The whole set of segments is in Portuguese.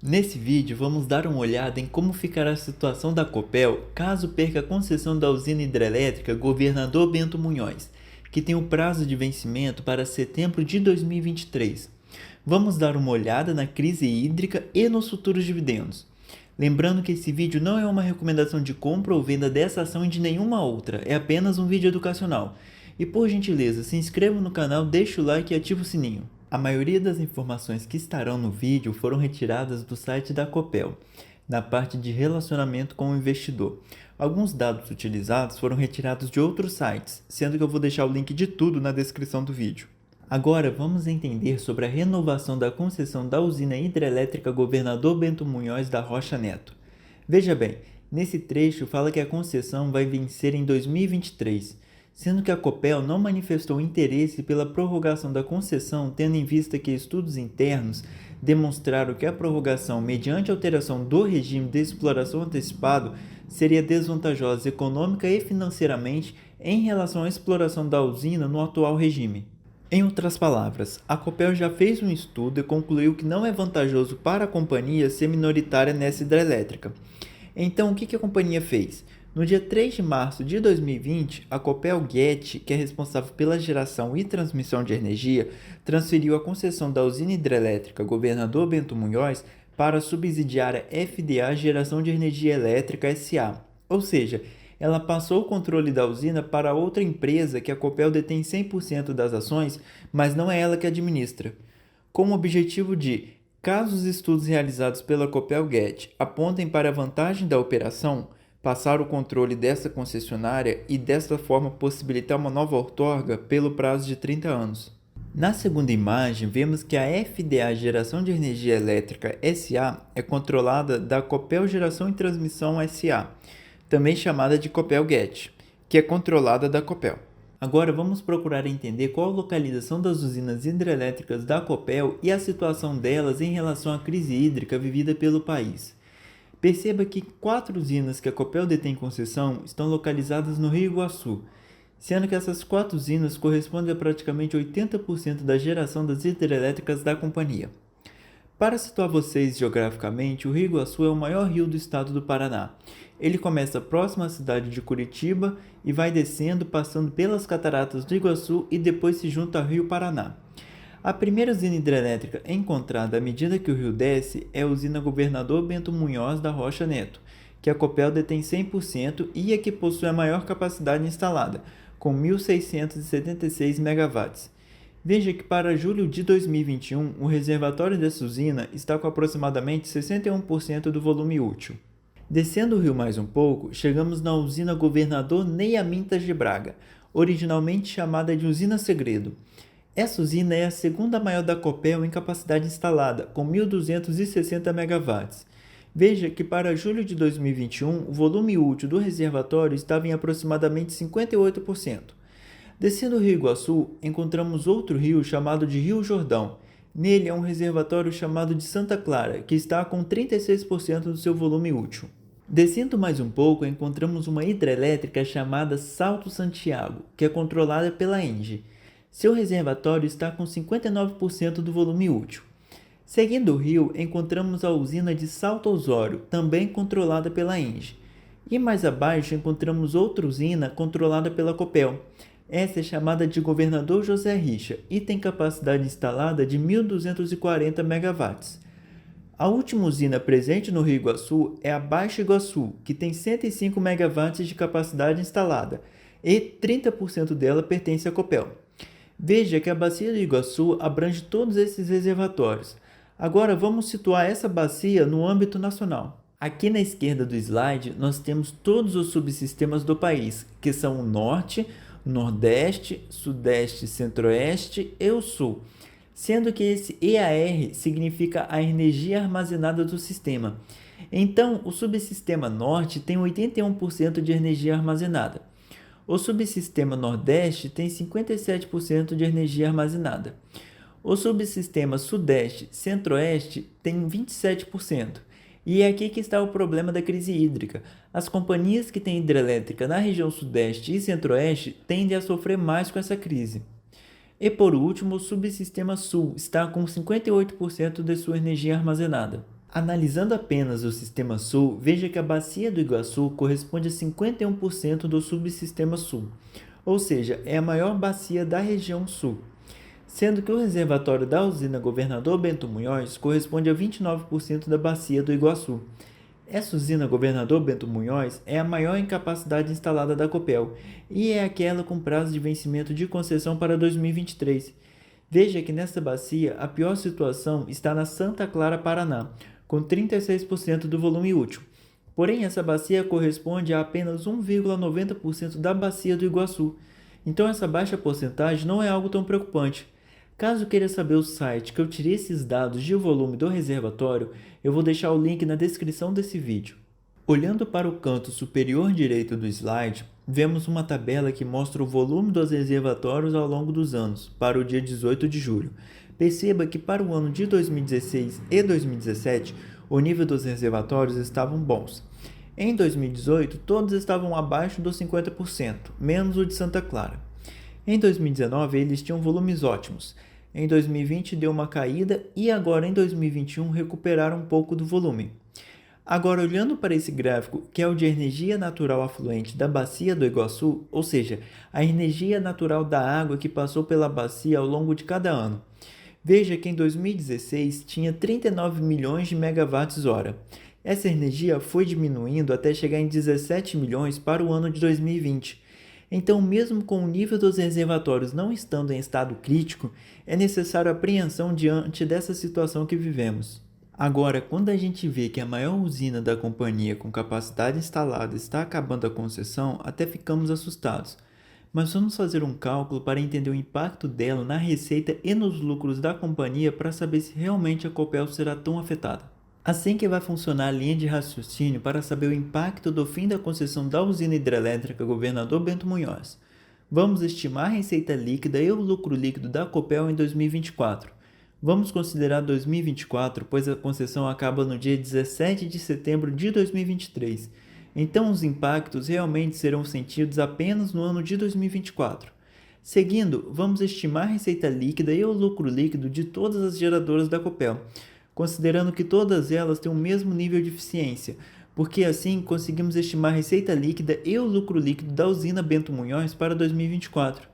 Nesse vídeo, vamos dar uma olhada em como ficará a situação da Copel caso perca a concessão da usina hidrelétrica Governador Bento Munhoz, que tem o prazo de vencimento para setembro de 2023. Vamos dar uma olhada na crise hídrica e nos futuros dividendos. Lembrando que esse vídeo não é uma recomendação de compra ou venda dessa ação e de nenhuma outra, é apenas um vídeo educacional. E por gentileza, se inscreva no canal, deixe o like e ative o sininho. A maioria das informações que estarão no vídeo foram retiradas do site da Copel, na parte de relacionamento com o investidor. Alguns dados utilizados foram retirados de outros sites, sendo que eu vou deixar o link de tudo na descrição do vídeo. Agora vamos entender sobre a renovação da concessão da usina hidrelétrica Governador Bento Munhoz da Rocha Neto. Veja bem, nesse trecho fala que a concessão vai vencer em 2023, sendo que a Copel não manifestou interesse pela prorrogação da concessão, tendo em vista que estudos internos demonstraram que a prorrogação mediante alteração do regime de exploração antecipado seria desvantajosa econômica e financeiramente em relação à exploração da usina no atual regime. Em outras palavras, a Copel já fez um estudo e concluiu que não é vantajoso para a companhia ser minoritária nessa hidrelétrica. Então, o que a companhia fez? No dia 3 de março de 2020, a Copel GeT, que é responsável pela geração e transmissão de energia, transferiu a concessão da usina hidrelétrica Governador Bento Munhoz para a subsidiária FDA Geração de Energia Elétrica SA, ou seja, ela passou o controle da usina para outra empresa que a Copel detém 100% das ações, mas não é ela que administra. Com o objetivo de, caso os estudos realizados pela Copel GeT apontem para a vantagem da operação, passar o controle dessa concessionária e desta forma possibilitar uma nova outorga pelo prazo de 30 anos. Na segunda imagem, vemos que a FDA Geração de Energia Elétrica SA é controlada da Copel Geração e Transmissão SA, também chamada de Copel GeT, que é controlada da Copel. Agora vamos procurar entender qual a localização das usinas hidrelétricas da Copel e a situação delas em relação à crise hídrica vivida pelo país. Perceba que 4 usinas que a Copel detém concessão estão localizadas no Rio Iguaçu, sendo que essas 4 usinas correspondem a praticamente 80% da geração das hidrelétricas da companhia. Para situar vocês geograficamente, o Rio Iguaçu é o maior rio do estado do Paraná. Ele começa próximo à cidade de Curitiba e vai descendo, passando pelas cataratas do Iguaçu e depois se junta ao Rio Paraná. A primeira usina hidrelétrica encontrada à medida que o rio desce é a usina Governador Bento Munhoz da Rocha Neto, que a Copel detém 100% e a que possui a maior capacidade instalada, com 1.676 megawatts. Veja que para julho de 2021, o reservatório dessa usina está com aproximadamente 61% do volume útil. Descendo o rio mais um pouco, chegamos na usina Governador Ney Amintas de Braga, originalmente chamada de Usina Segredo. Essa usina é a segunda maior da Copel em capacidade instalada, com 1.260 megawatts. Veja que para julho de 2021, o volume útil do reservatório estava em aproximadamente 58%. Descendo o Rio Iguaçu, encontramos outro rio chamado de Rio Jordão. Nele há um reservatório chamado de Santa Clara, que está com 36% do seu volume útil. Descendo mais um pouco, encontramos uma hidrelétrica chamada Salto Santiago, que é controlada pela ENGIE. Seu reservatório está com 59% do volume útil. Seguindo o rio, encontramos a usina de Salto Osório, também controlada pela ENGIE. E mais abaixo encontramos outra usina controlada pela Copel. Essa é chamada de Governador José Richa e tem capacidade instalada de 1.240 megawatts. A última usina presente no Rio Iguaçu é a Baixa Iguaçu, que tem 105 megawatts de capacidade instalada e 30% dela pertence à Copel. Veja que a bacia do Iguaçu abrange todos esses reservatórios. Agora vamos situar essa bacia no âmbito nacional. Aqui na esquerda do slide nós temos todos os subsistemas do país, que são o Norte, Nordeste, Sudeste, Centro-Oeste e o Sul, sendo que esse EAR significa a energia armazenada do sistema. Então, o subsistema Norte tem 81% de energia armazenada. O subsistema Nordeste tem 57% de energia armazenada. O subsistema Sudeste, Centro-Oeste tem 27%. E é aqui que está o problema da crise hídrica. As companhias que têm hidrelétrica na região Sudeste e Centro-Oeste tendem a sofrer mais com essa crise. E por último, o subsistema Sul está com 58% de sua energia armazenada. Analisando apenas o Sistema Sul, veja que a Bacia do Iguaçu corresponde a 51% do Subsistema Sul, ou seja, é a maior bacia da região Sul, sendo que o reservatório da usina Governador Bento Munhoz corresponde a 29% da Bacia do Iguaçu. Essa usina Governador Bento Munhoz é a maior em capacidade instalada da Copel e é aquela com prazo de vencimento de concessão para 2023. Veja que nesta bacia a pior situação está na Santa Clara, Paraná, com 36% do volume útil. Porém, essa bacia corresponde a apenas 1,90% da bacia do Iguaçu. Então, essa baixa porcentagem não é algo tão preocupante. Caso queira saber o site que eu tirei esses dados de volume do reservatório, eu vou deixar o link na descrição desse vídeo. Olhando para o canto superior direito do slide, vemos uma tabela que mostra o volume dos reservatórios ao longo dos anos, para o dia 18 de julho. Perceba que para o ano de 2016 e 2017, o nível dos reservatórios estavam bons. Em 2018, todos estavam abaixo dos 50%, menos o de Santa Clara. Em 2019, eles tinham volumes ótimos. Em 2020, deu uma caída e agora em 2021 recuperaram um pouco do volume. Agora, olhando para esse gráfico, que é o de energia natural afluente da Bacia do Iguaçu, ou seja, a energia natural da água que passou pela bacia ao longo de cada ano. Veja que em 2016 tinha 39 milhões de megawatts-hora. Essa energia foi diminuindo até chegar em 17 milhões para o ano de 2020. Então, mesmo com o nível dos reservatórios não estando em estado crítico, é necessário apreensão diante dessa situação que vivemos. Agora, quando a gente vê que a maior usina da companhia com capacidade instalada está acabando a concessão, até ficamos assustados. Mas vamos fazer um cálculo para entender o impacto dela na receita e nos lucros da companhia para saber se realmente a Copel será tão afetada. Assim que vai funcionar a linha de raciocínio para saber o impacto do fim da concessão da usina hidrelétrica Governador Bento Munhoz. Vamos estimar a receita líquida e o lucro líquido da Copel em 2024. Vamos considerar 2024, pois a concessão acaba no dia 17 de setembro de 2023. Então, os impactos realmente serão sentidos apenas no ano de 2024. Seguindo, vamos estimar a receita líquida e o lucro líquido de todas as geradoras da Copel, considerando que todas elas têm o mesmo nível de eficiência, porque assim conseguimos estimar a receita líquida e o lucro líquido da usina Bento Munhoz para 2024.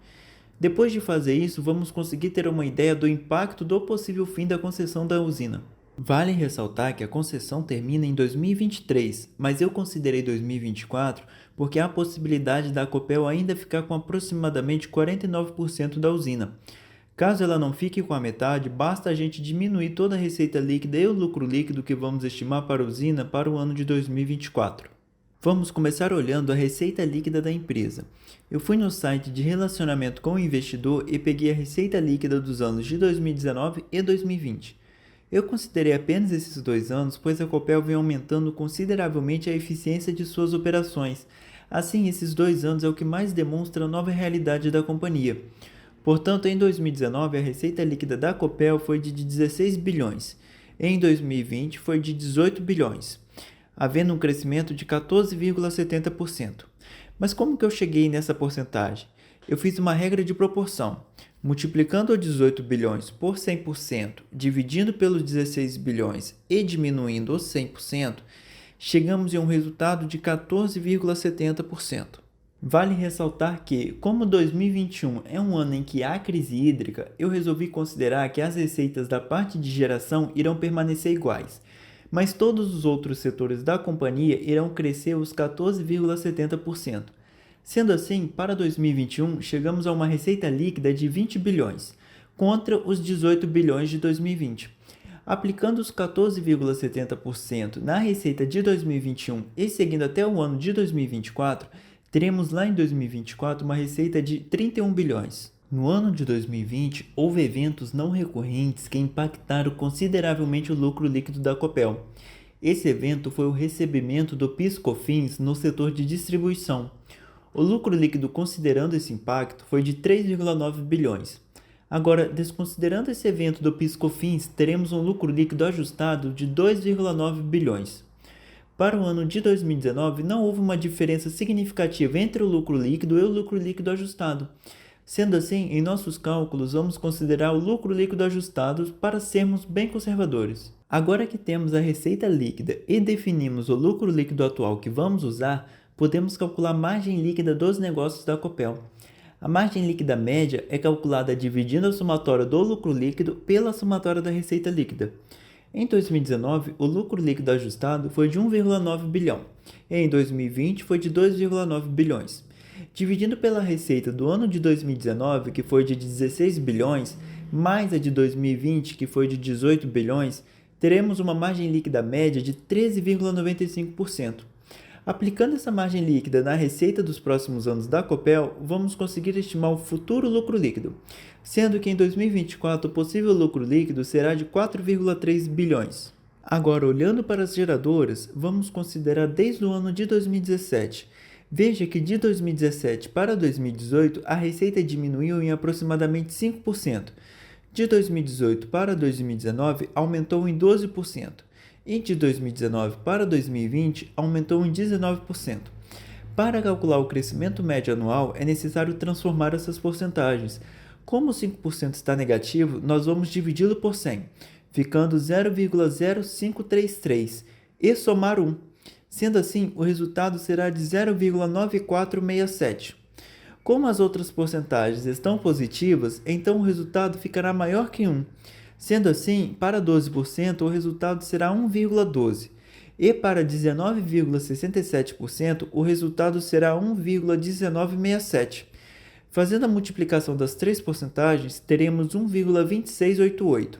Depois de fazer isso, vamos conseguir ter uma ideia do impacto do possível fim da concessão da usina. Vale ressaltar que a concessão termina em 2023, mas eu considerei 2024 porque há a possibilidade da Copel ainda ficar com aproximadamente 49% da usina. Caso ela não fique com a metade, basta a gente diminuir toda a receita líquida e o lucro líquido que vamos estimar para a usina para o ano de 2024. Vamos começar olhando a receita líquida da empresa. Eu fui no site de relacionamento com o investidor e peguei a receita líquida dos anos de 2019 e 2020. Eu considerei apenas esses 2 anos, pois a Copel vem aumentando consideravelmente a eficiência de suas operações. Assim, esses 2 anos é o que mais demonstra a nova realidade da companhia. Portanto, em 2019, a receita líquida da Copel foi de 16 bilhões. Em 2020, foi de 18 bilhões, havendo um crescimento de 14,70%. Mas como que eu cheguei nessa porcentagem? Eu fiz uma regra de proporção. Multiplicando os 18 bilhões por 100%, dividindo pelos 16 bilhões e diminuindo os 100%, chegamos em um resultado de 14,70%. Vale ressaltar que, como 2021 é um ano em que há crise hídrica, eu resolvi considerar que as receitas da parte de geração irão permanecer iguais, mas todos os outros setores da companhia irão crescer os 14,70%. Sendo assim, para 2021, chegamos a uma receita líquida de 20 bilhões, contra os 18 bilhões de 2020. Aplicando os 14,70% na receita de 2021 e seguindo até o ano de 2024, teremos lá em 2024 uma receita de 31 bilhões. No ano de 2020, houve eventos não recorrentes que impactaram consideravelmente o lucro líquido da Copel. Esse evento foi o recebimento do PIS/COFINS no setor de distribuição. O lucro líquido considerando esse impacto foi de 3,9 bilhões. Agora, desconsiderando esse evento do PIS/COFINS, teremos um lucro líquido ajustado de 2,9 bilhões. Para o ano de 2019, não houve uma diferença significativa entre o lucro líquido e o lucro líquido ajustado. Sendo assim, em nossos cálculos, vamos considerar o lucro líquido ajustado para sermos bem conservadores. Agora que temos a receita líquida e definimos o lucro líquido atual que vamos usar, podemos calcular a margem líquida dos negócios da Copel. A margem líquida média é calculada dividindo a somatória do lucro líquido pela somatória da receita líquida. Em 2019, o lucro líquido ajustado foi de 1,9 bilhão e em 2020 foi de 2,9 bilhões. Dividindo pela receita do ano de 2019, que foi de 16 bilhões, mais a de 2020, que foi de 18 bilhões, teremos uma margem líquida média de 13,95%. Aplicando essa margem líquida na receita dos próximos anos da Copel, vamos conseguir estimar o futuro lucro líquido, sendo que em 2024 o possível lucro líquido será de 4,3 bilhões. Agora, olhando para as geradoras, vamos considerar desde o ano de 2017. Veja que de 2017 para 2018 a receita diminuiu em aproximadamente 5%. De 2018 para 2019 aumentou em 12%. E de 2019 para 2020 aumentou em 19%. Para calcular o crescimento médio anual, é necessário transformar essas porcentagens. Como 5% está negativo, nós vamos dividi-lo por 100, ficando 0,0533 e somar 1. Sendo assim, o resultado será de 0,9467. Como as outras porcentagens estão positivas, então o resultado ficará maior que 1. Sendo assim, para 12% o resultado será 1,12 e para 19,67% o resultado será 1,1967. Fazendo a multiplicação das três porcentagens, teremos 1,2688.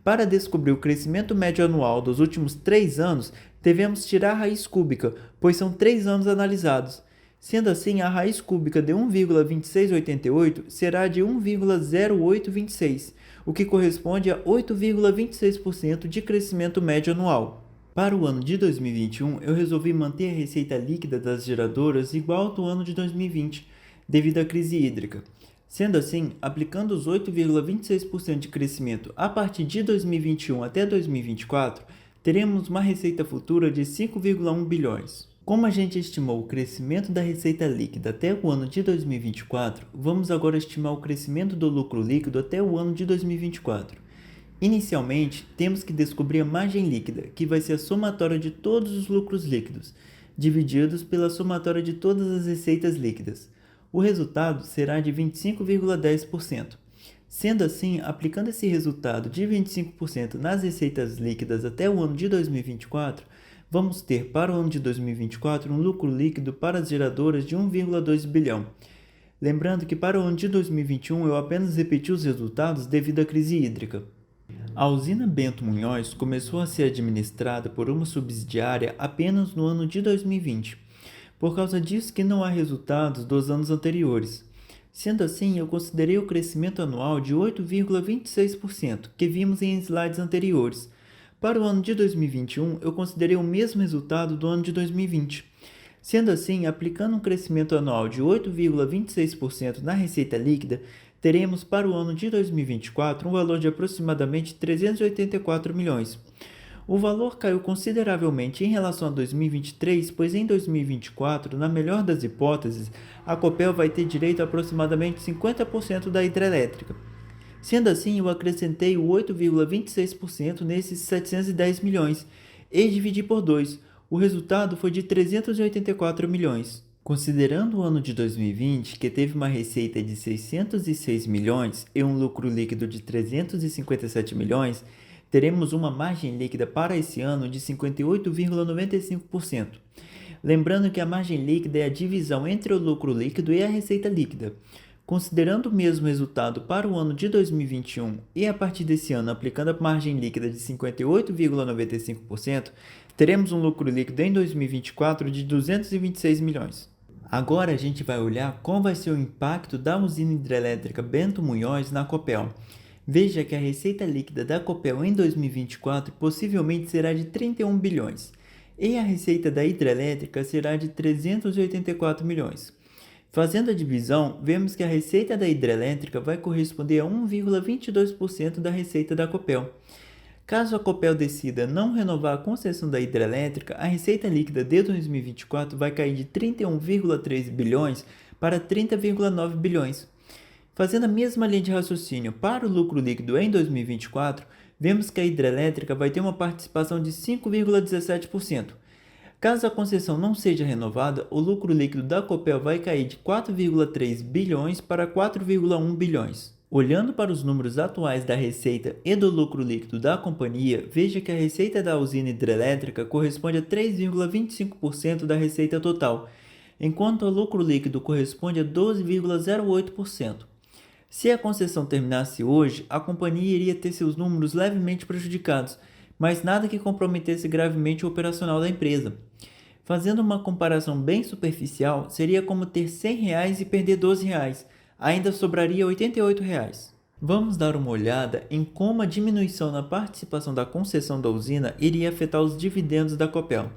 Para descobrir o crescimento médio anual dos últimos 3 anos, devemos tirar a raiz cúbica, pois são 3 anos analisados. Sendo assim, a raiz cúbica de 1,2688 será de 1,0826, o que corresponde a 8,26% de crescimento médio anual. Para o ano de 2021, eu resolvi manter a receita líquida das geradoras igual ao do ano de 2020, devido à crise hídrica. Sendo assim, aplicando os 8,26% de crescimento a partir de 2021 até 2024, teremos uma receita futura de 5,1 bilhões. Como a gente estimou o crescimento da receita líquida até o ano de 2024, vamos agora estimar o crescimento do lucro líquido até o ano de 2024. Inicialmente, temos que descobrir a margem líquida, que vai ser a somatória de todos os lucros líquidos, divididos pela somatória de todas as receitas líquidas. O resultado será de 25,10%. Sendo assim, aplicando esse resultado de 25% nas receitas líquidas até o ano de 2024, vamos ter para o ano de 2024 um lucro líquido para as geradoras de 1,2 bilhão. Lembrando que para o ano de 2021 eu apenas repeti os resultados devido à crise hídrica. A usina Bento Munhós começou a ser administrada por uma subsidiária apenas no ano de 2020. Por causa disso que não há resultados dos anos anteriores. Sendo assim, eu considerei o crescimento anual de 8,26%, que vimos em slides anteriores. Para o ano de 2021, eu considerei o mesmo resultado do ano de 2020. Sendo assim, aplicando um crescimento anual de 8,26% na receita líquida, teremos para o ano de 2024 um valor de aproximadamente 384 milhões. O valor caiu consideravelmente em relação a 2023, pois em 2024, na melhor das hipóteses, a Copel vai ter direito a aproximadamente 50% da hidrelétrica. Sendo assim, eu acrescentei o 8,26% nesses 710 milhões e dividi por 2. O resultado foi de 384 milhões. Considerando o ano de 2020, que teve uma receita de 606 milhões e um lucro líquido de 357 milhões, teremos uma margem líquida para esse ano de 58,95%. Lembrando que a margem líquida é a divisão entre o lucro líquido e a receita líquida. Considerando o mesmo resultado para o ano de 2021 e a partir desse ano aplicando a margem líquida de 58,95%, teremos um lucro líquido em 2024 de 226 milhões. Agora a gente vai olhar qual vai ser o impacto da usina hidrelétrica Bento Munhós na Copel. Veja que a receita líquida da Copel em 2024 possivelmente será de 31 bilhões e a receita da hidrelétrica será de 384 milhões. Fazendo a divisão, vemos que a receita da hidrelétrica vai corresponder a 1,22% da receita da Copel. Caso a Copel decida não renovar a concessão da hidrelétrica, a receita líquida de 2024 vai cair de 31,3 bilhões para 30,9 bilhões. Fazendo a mesma linha de raciocínio para o lucro líquido em 2024, vemos que a hidrelétrica vai ter uma participação de 5,17%. Caso a concessão não seja renovada, o lucro líquido da Copel vai cair de 4,3 bilhões para 4,1 bilhões. Olhando para os números atuais da receita e do lucro líquido da companhia, veja que a receita da usina hidrelétrica corresponde a 3,25% da receita total, enquanto o lucro líquido corresponde a 12,08%. Se a concessão terminasse hoje, a companhia iria ter seus números levemente prejudicados, mas nada que comprometesse gravemente o operacional da empresa. Fazendo uma comparação bem superficial, seria como ter R$100 e perder R$12, ainda sobraria R$88. Vamos dar uma olhada em como a diminuição na participação da concessão da usina iria afetar os dividendos da Copel.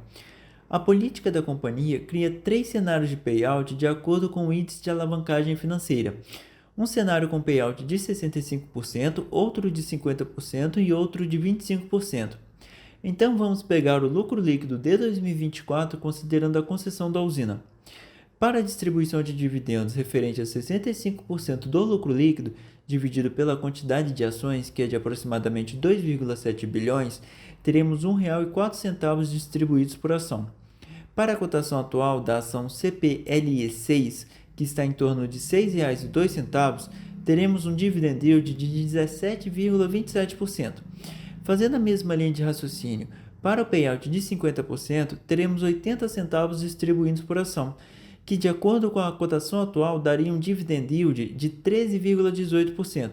A política da companhia cria 3 cenários de payout de acordo com o índice de alavancagem financeira. Um cenário com payout de 65%, outro de 50% e outro de 25%. Então vamos pegar o lucro líquido de 2024 considerando a concessão da usina. Para a distribuição de dividendos referente a 65% do lucro líquido, dividido pela quantidade de ações, que é de aproximadamente 2,7 bilhões, teremos R$ 1,04 distribuídos por ação. Para a cotação atual da ação CPLE6, que está em torno de R$ 6,02, teremos um dividend yield de 17,27%. Fazendo a mesma linha de raciocínio, para o payout de 50%, teremos 80 centavos distribuídos por ação, que de acordo com a cotação atual daria um dividend yield de 13,18%.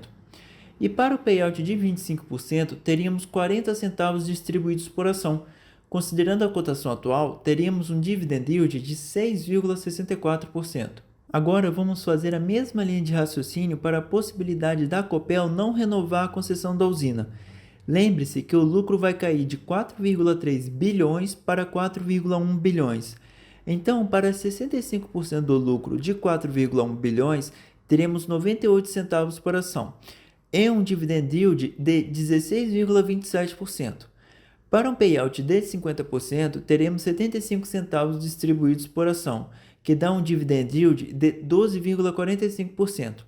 E para o payout de 25%, teríamos 40 centavos distribuídos por ação. Considerando a cotação atual, teríamos um dividend yield de 6,64%. Agora vamos fazer a mesma linha de raciocínio para a possibilidade da Copel não renovar a concessão da usina. Lembre-se que o lucro vai cair de 4,3 bilhões para 4,1 bilhões. Então, para 65% do lucro de 4,1 bilhões, teremos 98 centavos por ação e um dividend yield de 16,27%. Para um payout de 50%, teremos 75 centavos distribuídos por ação, que dá um dividend yield de 12,45%.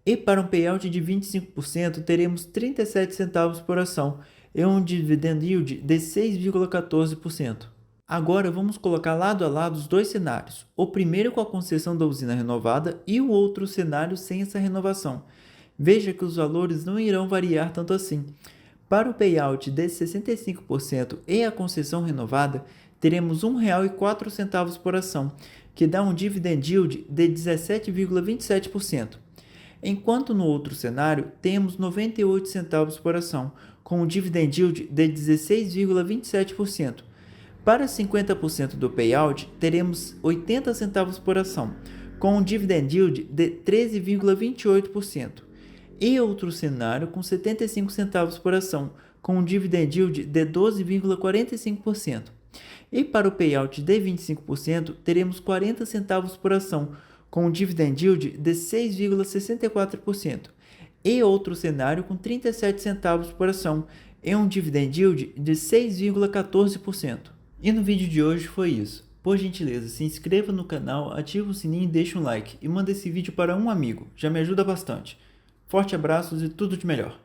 E para um payout de 25%, teremos 37 centavos por ação e um dividend yield de 6,14%. Agora vamos colocar lado a lado os dois cenários, o primeiro com a concessão da usina renovada e o outro cenário sem essa renovação. Veja que os valores não irão variar tanto assim. Para o payout de 65% e a concessão renovada, teremos R$ 1,04 por ação, que dá um dividend yield de 17,27%. Enquanto no outro cenário, temos 98 centavos por ação, com um dividend yield de 16,27%. Para 50% do payout, teremos 80 centavos por ação, com um dividend yield de 13,28%. E outro cenário com 75 centavos por ação, com um dividend yield de 12,45%. E para o payout de 25%, teremos 40 centavos por ação, com um dividend yield de 6,64%. E outro cenário com 37 centavos por ação e um dividend yield de 6,14%. E no vídeo de hoje foi isso. Por gentileza, se inscreva no canal, ative o sininho e deixe um like. E manda esse vídeo para um amigo, já me ajuda bastante. Forte abraços e tudo de melhor.